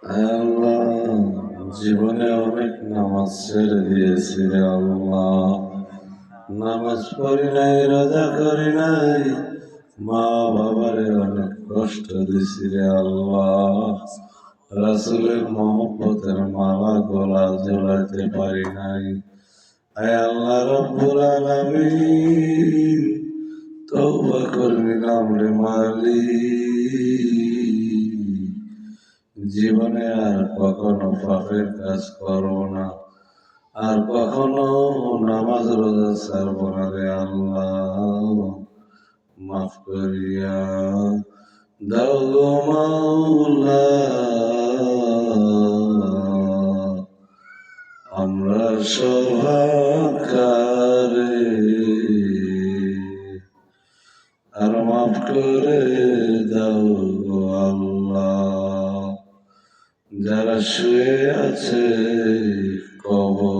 আল্লাহ, জীবনে অনেক নামাজ ছেড়ে দিয়েছি রে আল্লাহ। নামাজ পড়ি নাই, রোজা করি নাই, মা বাবারে অনেক কষ্ট দিছি রে আল্লাহ। রাসূলের মহব্বতের মালা গলা জড়াইতে পারি নাই। আয় আল্লাহ রব্বুল আলামিন, তওবা করে নিলাম রে মালিক। জীবনে আর কখনো পাপের কাজ করব না, আর কখনো নামাজ রোজা ছাড়ব না রে আল্লাহ। মাফ করিয়া দাও গো মাওলা, আমরা সভাকারে আর মাফ করে দাও গো আল্লাহ। যারা শুয়ে আছে কবর